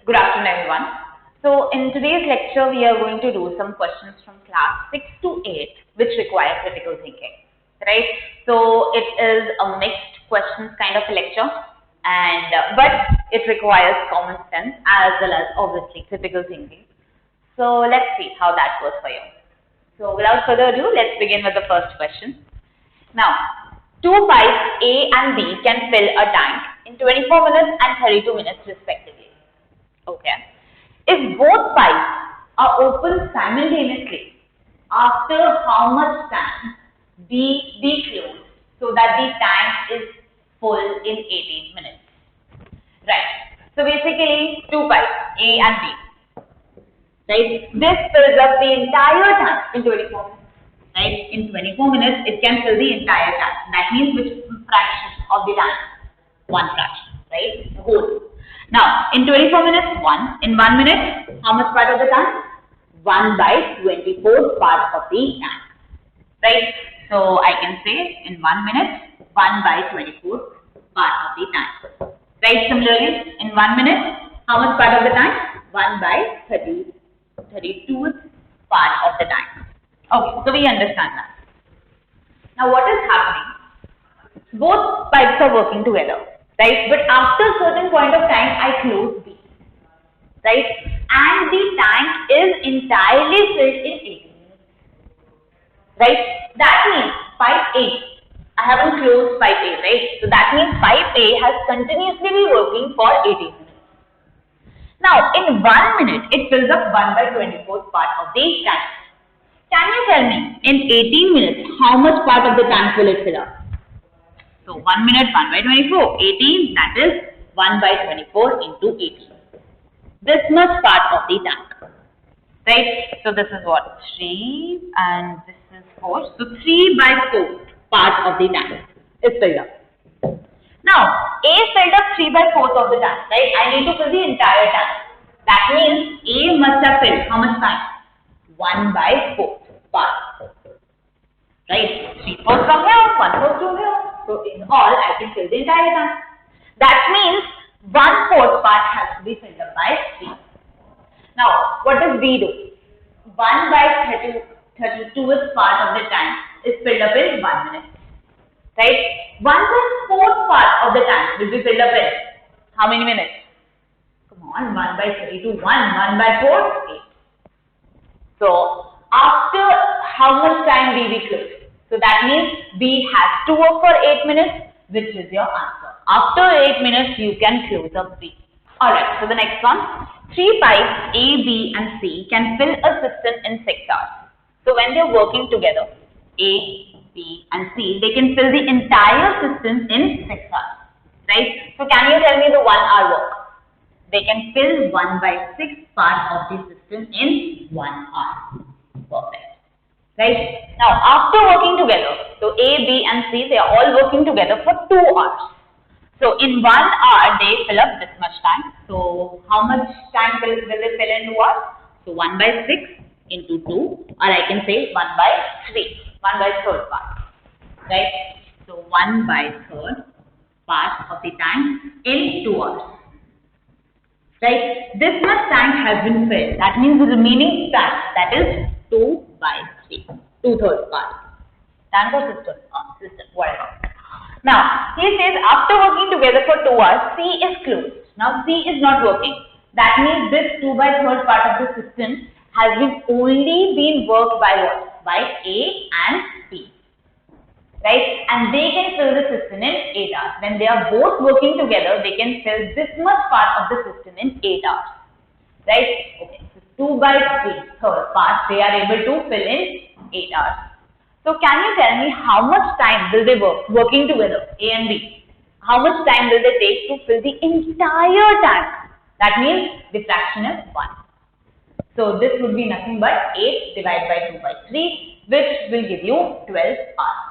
Good afternoon, everyone. So, in today's lecture, we are going to do some questions from class 6 to 8, which require critical thinking, right? So, it is a mixed questions kind of a lecture, and but it requires common sense as well as obviously critical thinking. So, let's see how that goes for you. So, without further ado, let's begin with the first question. Now, two pipes A and B can fill a tank in 24 minutes and 32 minutes respectively. Okay. If both pipes are open simultaneously, after how much time be closed so that the tank is full in 18 minutes? Right. So basically, two pipes A and B. Right. This fills up the entire tank in 24 minutes. Right. In 24 minutes, it can fill the entire tank. That means which fraction of the tank? One fraction. Right. Whole. Now, in 24 minutes, 1. In 1 minute, how much part of the tank? 1 by 24 part of the tank. Right? So, I can say in 1 minute, 1 by 24 part of the tank. Right? Similarly, in 1 minute, how much part of the tank? 1 by 32 part of the tank. Okay, so we understand that. Now, what is happening? Both pipes are working together. Right, but after a certain point of time, I close B, right, and the tank is entirely filled in 18 minutes, right. That means pipe A, I haven't closed pipe A, right. So that means pipe A has continuously been working for 18 minutes. Now, in 1 minute, it fills up 1 by 24th part of the tank. Can you tell me, in 18 minutes, how much part of the tank will it fill up? So 1 minute, 1 by 24, 18, that is 1 by 24 into 18. This much part of the tank, right? So this is what, 3 and this is 4. So 3 by 4 part of the tank is filled up. Now, A filled up 3 by 4 of the tank, right? I need to fill the entire tank. That means A must have filled how much time? 1 by 4 part. Right? 3 fourths from here, 1/4 from here. So in all, I can fill the entire tank. That means 1/4 part has to be filled up by 3. Now, what does B do? 1 by 32th part of the tank is filled up in 1 minute. Right? 1/4 part of the tank will be filled up in how many minutes? Come on, 1 by 32, 1 by 4, 8. So, after how much time B will close? So that means B has to work for 8 minutes, which is your answer. After 8 minutes, you can close up B. Alright, so the next one. 3 pipes A, B and C can fill a system in 6 hours. So when they are working together, A, B and C, they can fill the entire system in 6 hours. Right? So can you tell me the 1 hour work? They can fill 1 by 6 part of the system in 1 hour. Perfect. Right? Now, after working together, so A, B and C, they are all working together for 2 hours. So, in 1 hour, they fill up this much time. So, how much time will they fill in 2 hours? So, 1 by 6 into 2, or I can say 1 by 3, 1 by 3rd part. Right? So, 1 by 3rd part of the time in 2 hours. Right? This much time has been filled. That means the remaining time, that is 2 by 3, 2/3 part. Tank or system, whatever. Now, he says after working together for 2 hours, C is closed. Now, C is not working. That means this 2 by 3rd part of the system has been only been worked by what? By A and B. Right? And they can fill the system in 8 hours. When they are both working together, they can fill this much part of the system in 8 hours. Right? Okay. 2 by 3/3 part, they are able to fill in 8 hours. So, can you tell me how much time will they work working together, A and B? How much time will they take to fill the entire tank? That means the fraction is 1. So, this would be nothing but 8 divided by 2 by 3, which will give you 12 hours.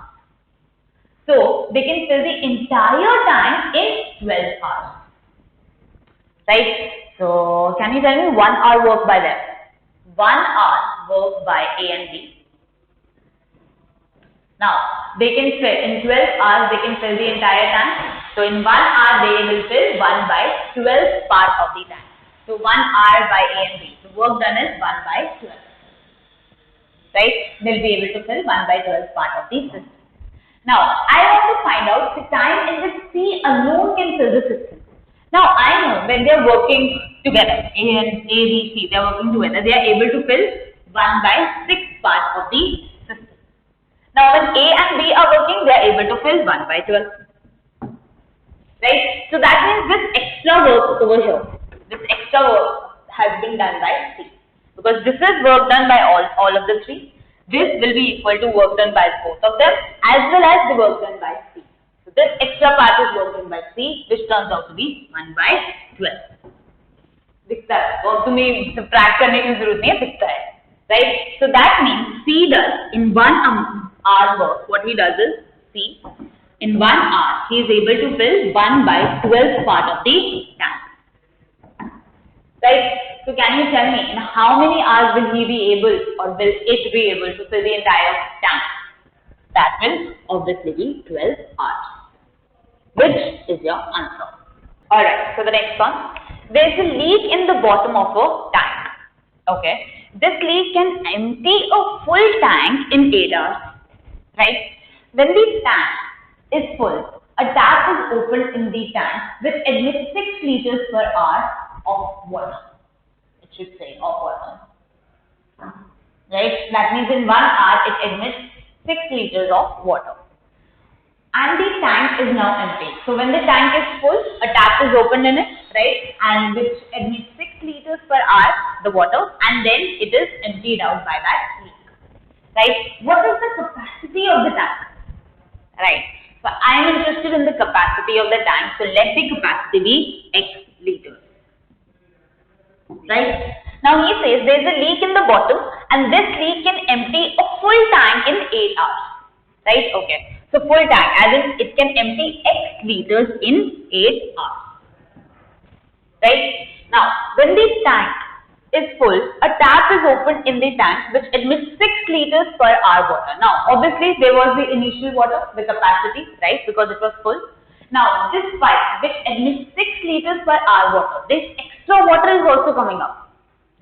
So, they can fill the entire tank in 12 hours. Right? So, can you tell me 1 hour work by them? 1 hour work by A and B. Now, they can fill, in 12 hours, they can fill the entire tank. So, in 1 hour, they will fill 1 by 12 part of the tank. So 1 hour by A and B. So work done is 1 by 12. Right? They'll be able to fill 1 by 12 part of the system. Now, I want to find out the time in which C alone can fill the system. Now, I know when they're working together, A, B, C, they're working together, they are able to fill 1 by 6 part of the system. Now, when A and B are working, they are able to fill 1 by 12. Right? So, that means this extra work over here, this extra work has been done by C. Because this is work done by all of the three. This will be equal to work done by both of them as well as the work done by C. So this extra part is work done by C, which turns out to be 1 by 12. दिखता है, work to me subtract करने की जरूरत नहीं है, दिखता है, right? So that means C does in 1 hour work. What he does is C in 1 hour he is able to fill 1 by 12 part of the tank. Right? So can you tell me in how many hours will he be able or will it be able to fill the entire tank? That will obviously be 12 hours. Which is your answer? Alright, so the next one. There is a leak in the bottom of a tank. Okay. This leak can empty a full tank in 8 hours. Right? When the tank is full, a tap is opened in the tank which admits 6 liters per hour of water. It should say of water. Right? That means in 1 hour it admits 6 liters of water. And the tank is now empty. So when the tank is full, a tap is opened in it, right? And which admits 6 liters per hour, the water, and then it is emptied out by that leak. Right? What is the capacity of the tank? Right? So I am interested in the capacity of the tank. So let the capacity be X liters. Right? Now he says there is a leak in the bottom and this leak can empty a full tank in 8 hours. Right? Okay. So full tank as in it can empty X liters in 8 hours. Right? Now when the tank is full, a tap is opened in the tank which admits 6 liters per hour water. Now obviously there was the initial water, the capacity, right? Because it was full. Now this pipe which admits 6 liters per hour water, this extra water is also coming up.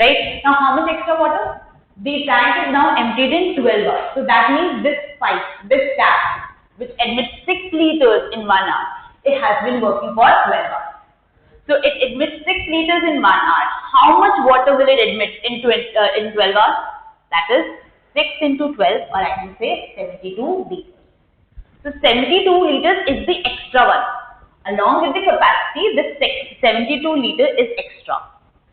Right? Now how much extra water? The tank is now emptied in 12 hours. So that means this pipe, this tap which admits 6 liters in 1 hour, it has been working for 12 hours. So it admits 6 liters in 1 hour. How much water will it admit in 12 hours? That is 6 into 12, or I can say 72 liters. So 72 liters is the extra one. Along with the capacity, this 72 liter is extra.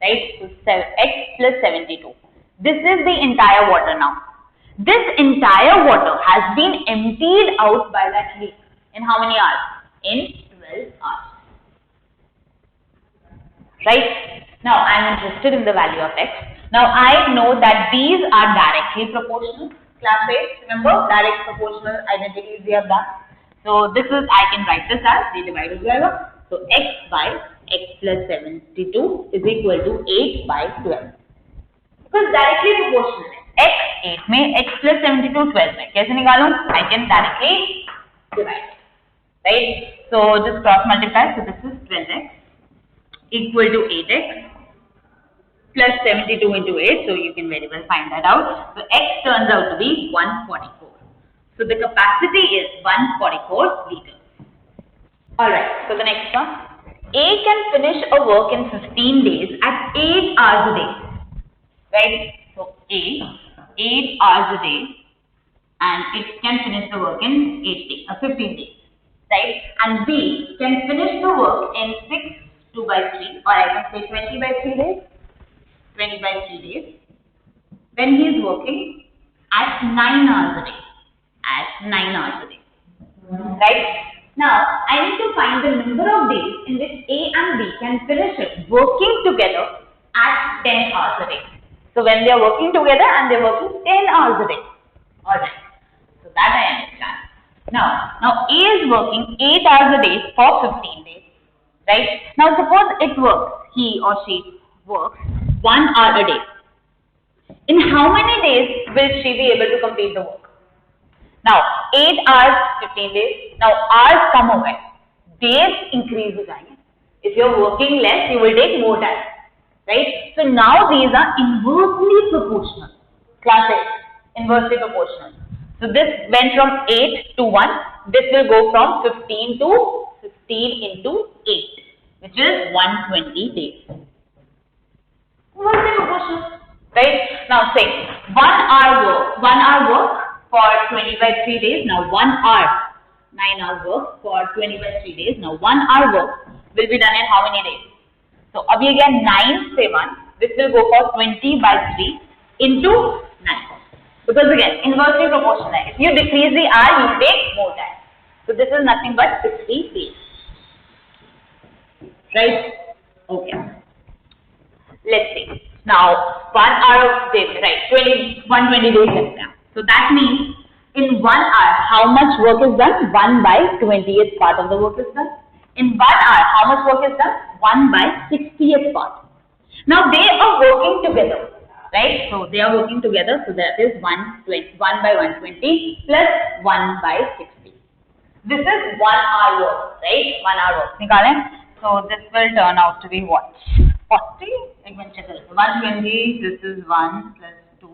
Right? So X plus 72. This is the entire water now. This entire water has been emptied out by that leak. In how many hours? In 12 hours. Right? Now I am interested in the value of X. Now I know that these are directly proportional. Class 8, remember direct proportional identities we have done. So this is, I can write this as the divided value. So X by X plus 72 is equal to 8 by 12. Because directly proportional है. X 8 में, X plus 72 12 में. कैसे निकालूं? I can directly divide. Right? So just cross multiply. So this is 12x equal to 8x plus 72 into 8. So you can very well find that out. So X turns out to be 144. So the capacity is 144 liters. Alright, so the next one. A can finish a work in 15 days at 8 hours a day. Right? So A, 8 hours a day, and it can finish the work in 15 days. Right? And B can finish the work in 2 by 3, or I can say 20 by 3 days. 20 by 3 days. When he is working at 9 hours a day. At 9 hours a day. Right? Now, I need to find the number of days in which A and B can finish it working together at 10 hours a day. So, when they are working together and they are working 10 hours a day. Alright. So, that I understand. Now A is working 8 hours a day for 15 days. Right? Now, suppose it works, he or she works 1 hour a day. In how many days will she be able to complete the work? Now, 8 hours, 15 days. Now, hours come away. Days increase हो जाएंगे. If you are working less, you will take more time. right? So now these are inversely proportional. Class 8, inversely proportional. So this went from 8 to 1. This will go from 15 to 15 into 8, which is 120 days. Inversely proportional. Right? Now say 1 hour work for 20 by 3 days. Now 1 hour, 9 hours work for 20 by 3 days. Now 1 hour work will be done in how many days? So abhi again 9 say 1. This will go for 20 by 3 into 9. Because again inversely proportional. If you decrease the hour, you take more time. So this is nothing but 60 days. Right? Okay. Let's see. Now 1 hour of day, right? 120 days left now. So that means in 1 hour, how much work is done? 1 by 20th part of the work is done. In 1 hour, how much work is done? 1 by 60th part. Now they are working together, right? So they are working together. So that is 1 by 120 plus 1 by 60. This is 1 hour work, right? 1 hour work. Nikale? So this will turn out to be what? 40? 120, this is 1 plus 2.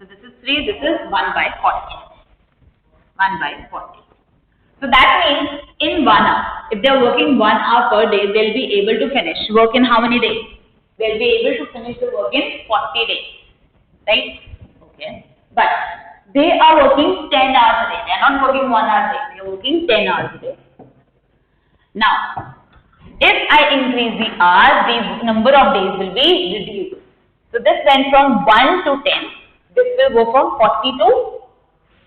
So this is 3, this is 1 by 40. 1 by 40. So that means in 1 hour, if they are working 1 hour per day, they'll be able to finish work in how many days? They'll be able to finish the work in 40 days. Right? Okay. But they are working 10 hours a day. They are not working 1 hour a day. They are working 10 hours a day. Now, if I increase the hour, the number of days will be reduced. So this went from 1 to 10. This will go from 40 to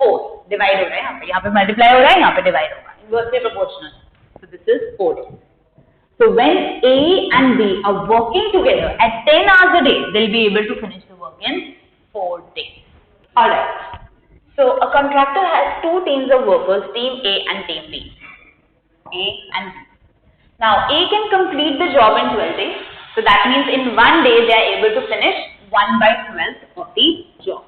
4. Divide हो रहा है यहाँ पे. यहाँ पे multiply हो रहा है, यहाँ पे divide होगा. Inversely proportional. So this is 4 days. So when A and B are working together at 10 hours a day, they'll be able to finish the work in 4 days. Alright. So a contractor has two teams of workers, team A and team B. A and B. Now A can complete the job in 12 days. So that means in 1 day they are able to finish 1 by 12 of the job.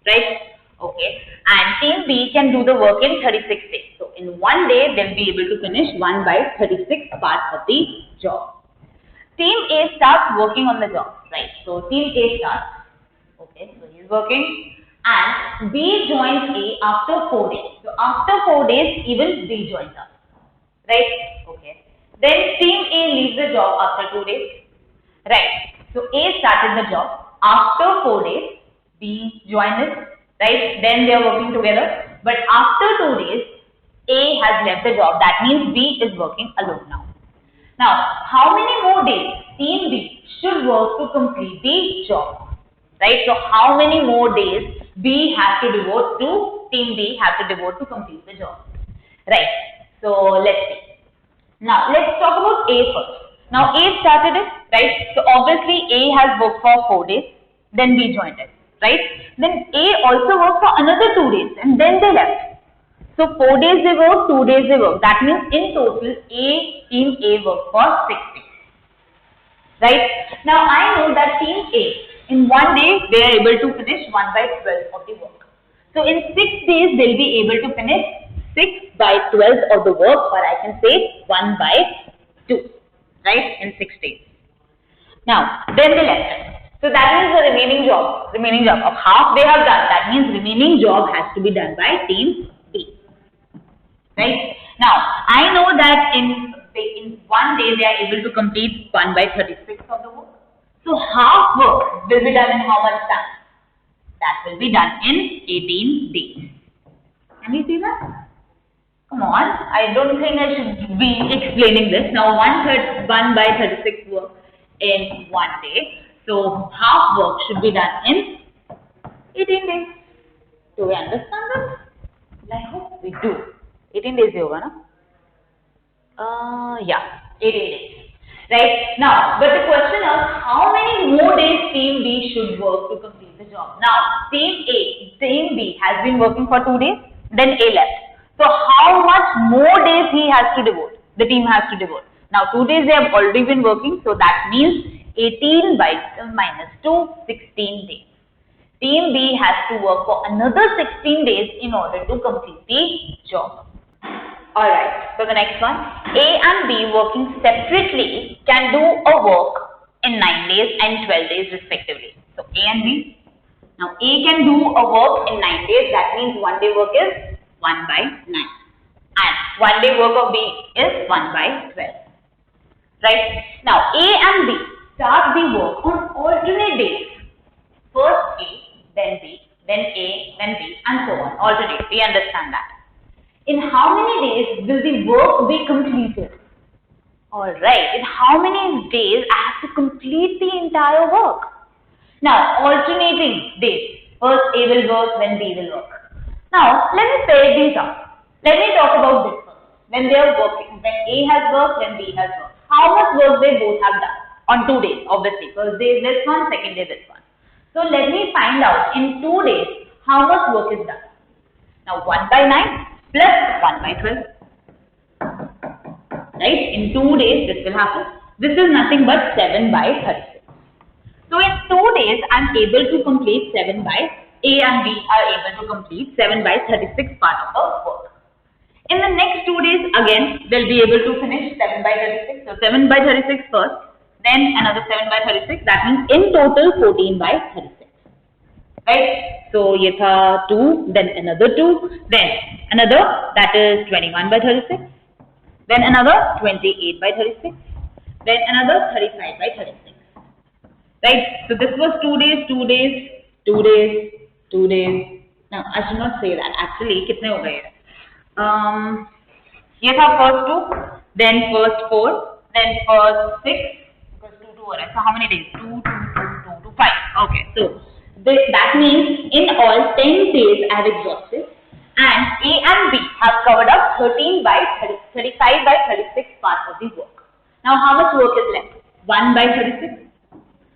Right? Okay. And team B can do the work in 36 days. So in 1 day they'll be able to finish 1 by 36 parts of the job. Team A starts working on the job. Right? So team A starts. Okay. So he's working. And B joins A after 4 days. So after 4 days even B joins us. Right? Okay. Then team A leaves the job after 2 days. Right. So A started the job. After 4 days, B joined it. Right. Then they are working together. But after 2 days, A has left the job. That means B is working alone now. Now, how many more days team B should work to complete the job? Right. So how many more days B has to devote to team B have to devote to complete the job? Right. So let's see. Now let's talk about A first. Now A started it, right? So obviously A has worked for 4 days, then B joined it, right? Then A also worked for another 2 days and then they left. So 4 days they worked, 2 days they worked. That means in total team A worked for 6 days. Right? Now I know that team A in 1 day they are able to finish 1 by 12 of the work. So in 6 days they'll be able to finish 6 by 12 of the work, or I can say 1 by 2, right, in 6 days. Now, then they left. So that means the remaining job of half they have done, that means remaining job has to be done by team B, right. Now, I know that in 1 day they are able to complete 1 by 36 of the work. So half work will be done in how much time? That will be done in 18 days. Can you see that? Come on, I don't think I should be explaining this. Now 1 by 36 work in 1 day. So half work should be done in 18 days. Do we understand this? I hope we do. 18 days hoga na? Yeah, 18 days. Right? Now, but the question is, how many more days team B should work to complete the job? Now, team B has been working for 2 days, then A left. So how much more days he has to devote? The team has to devote. Now 2 days they have already been working, so that means 18 by minus 2, 16 days. Team B has to work for another 16 days in order to complete the job. Alright, so the next one. A and B working separately can do a work in 9 days and 12 days respectively. So A and B. Now A can do a work in 9 days. That means 1 day work is 1 by 9. And 1 day work of B is 1 by 12. Right? Now A and B start the work on alternate days. First A, then B, then A, then B, and so on. Alternate. We understand that. In how many days will the work be completed? Alright, in how many days I have to complete the entire work? Now, alternating days. First A will work, then B will work. Now, let me pair these up. Let me talk about this first. When they are working, when A has worked, then B has worked. How much work they both have done? On 2 days, obviously. First day is this one, second day is this one. So, let me find out in 2 days how much work is done. Now, 1 by 9 plus 1 by 12. Right? In 2 days, this will happen. This is nothing but 7 by 36. So, in 2 days, I am able to complete 7 by A and B are able to complete 7 by 36 part of the work. In the next 2 days, again, they'll be able to finish 7 by 36. So, 7 by 36 first, then another 7 by 36. That means in total 14 by 36. Right? So, ye tha 2, then another 2, then another, that is 21 by 36. Then another 28 by 36. Then another 35 by 36. Right? So this was 2 days, 2 days, 2 days, 2 days. Now I should not say that. Actually, कितने हो गए? ये था first 2, then first 4, then first 6. Because 2 2 हो रहा है. So how many days? 2 2 2 2 5. Okay. So that means in all 10 days I have exhausted. And A and B have covered up 13 by 35 by 36 parts of the work. Now, how much work is left? 1 by 36.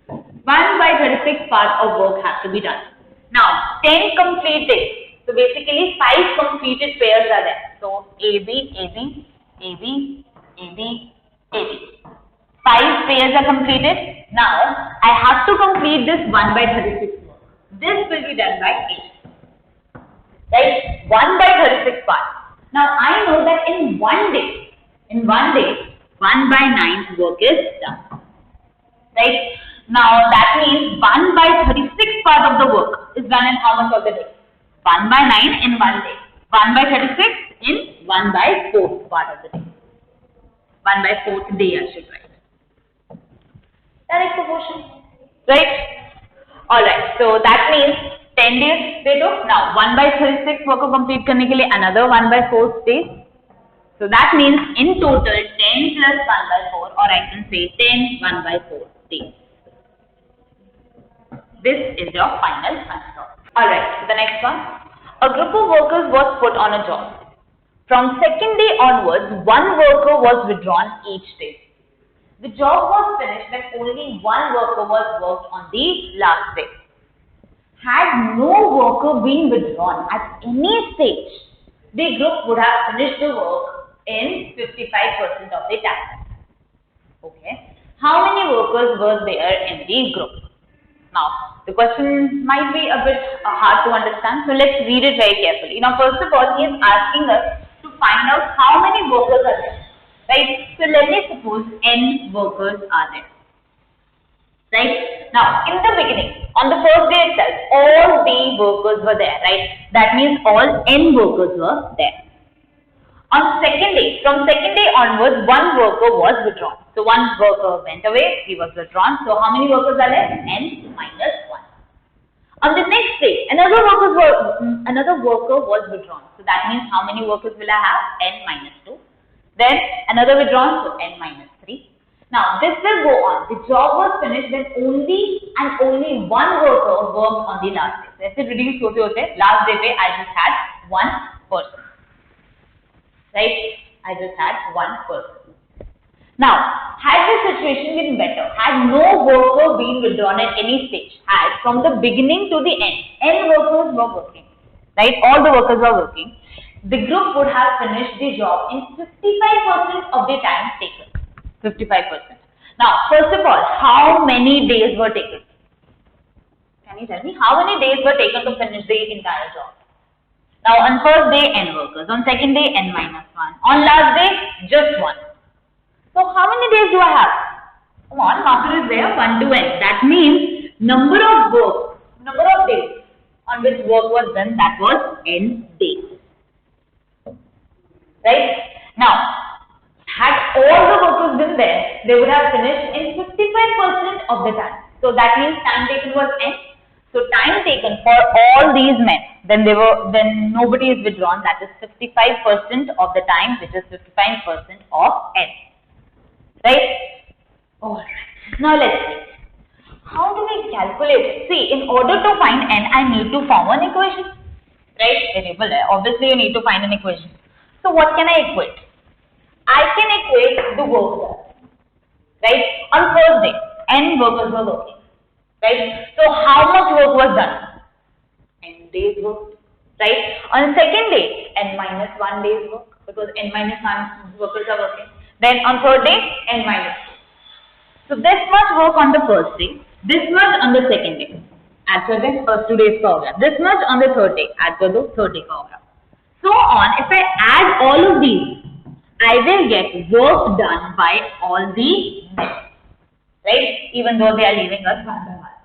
1 by 36 parts of work has to be done. Now, 10 complete days. So, basically, 5 completed pairs are there. So, AB, AB, AB, AB, AB. 5 pairs are completed. Now, I have to complete this 1 by 36 work. This will be done by A. Right? 1 by 36 parts. Now, I know that in 1 day, 1 by 9 work is done. Right? Now, that means 1 by 36 part of the work is done in how much of the day? 1 by 9 in 1 day. 1 by 36 in 1 by 4 part of the day. 1 by 4th day, I should write. Direct proportion. Right? Alright, so that means 10 days they took. Now 1 by 36 work को complete करने के लिए another 1 by 4 days. So that means in total 10 plus 1 by 4, or I can say 10 1 by 4 days. This is your final answer. Alright, the next one. A group of workers was put on a job. From second day onwards, one worker was withdrawn each day. The job was finished when only one worker was worked on the last day. Had no worker been withdrawn at any stage, the group would have finished the work in 55% of the time. Okay. How many workers were there in the group? Now, the question might be a bit hard to understand, so let's read it very carefully. Now, first of all, he is asking us to find out how many workers are there. Right? So, let me suppose n workers are there. Right? Now, in the beginning, on the first day itself, all the workers were there, right? That means all n workers were there. On second day, from second day onwards, one worker was withdrawn. So, one worker went away, he was withdrawn. So, how many workers are there? N minus 1. On the next day, another worker was withdrawn. So, that means how many workers will I have? N minus 2. Then, another withdrawn, so N minus 3. Now, this will go on. The job was finished when only one worker worked on the last day. So, ऐसे reduce होते last day पे I just had one person. Right? I just had one person. Now, had the situation been better, had no worker been withdrawn at any stage, had from the beginning to the end, n workers were working, right? All the workers were working. The group would have finished the job in 55% of the time taken. 55%. Now, first of all, how many days were taken? Can you tell me how many days were taken to finish the entire job? Now, on first day, n workers. On second day, n minus 1. On last day, just 1. So, how many days do I have? Come on, marker is there, 1 to n. That means number of days on which work was done, that was n days. Right? Now, had all the workers been there, they would have finished in 55% of the time. So that means time taken was n. So time taken for all these men, then nobody is withdrawn. That is 55% of the time, which is 55% of n. Right? Alright. Now let's see. How do we calculate it? See, in order to find n, I need to form an equation. Right? Variable. Obviously, you need to find an equation. So what can I equate? I can equate the work done. Right? On first day, n workers were working. Right? So how much work was done? N days work. Right? On the second day, n minus 1 days work, because n minus 1 workers are working. Then on third day, n minus 2. So this much work on the first day, this much on the second day. As per the first 2 days का होगा. This much on the third day, as per the third day का होगा. So on, if I add all of these, I will get work done by all the men. Right? Even though they are leaving us one by one.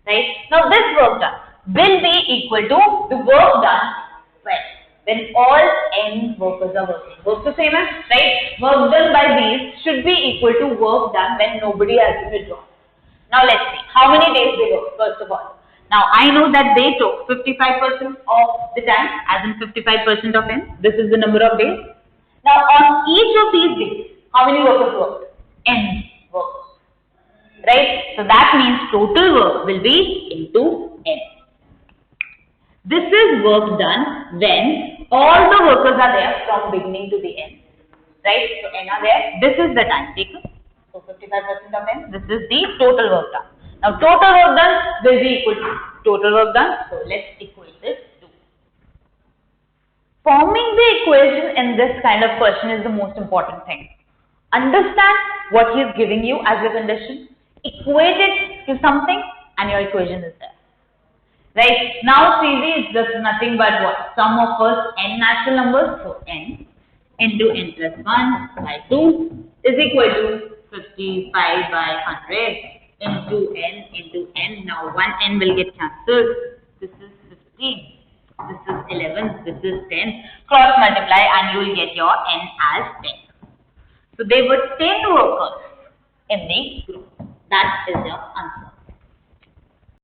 Right? Now this work done will be equal to the work done when all n workers are working. Work the same as, right? Work done by these should be equal to work done when nobody has to withdraw. Now let's see how many days they work first of all. Now I know that they took 55% of the time, as in 55% of n. This is the number of days. Now on each of these days, how many workers worked? N workers. Right? So that means total work will be into n. This is work done when all the workers are there from beginning to the end. Right? So n are there. This is the time taken. So 55% of n. This is the total work done. Now total work done will be equal to total work done. So let's equate this to. Forming the equation in this kind of question is the most important thing. Understand what he is giving you as a condition. Equate it to something and your equation is there. Right? Now CV is just nothing but what? Sum of first n natural numbers. So n into n plus 1 by 2 is equal to 55 by 100 into n. Now one n will get cancelled. This is 15. This is 11. This is 10. Cross multiply and you will get your n as 10. So there were 10 workers in the group. That is your answer.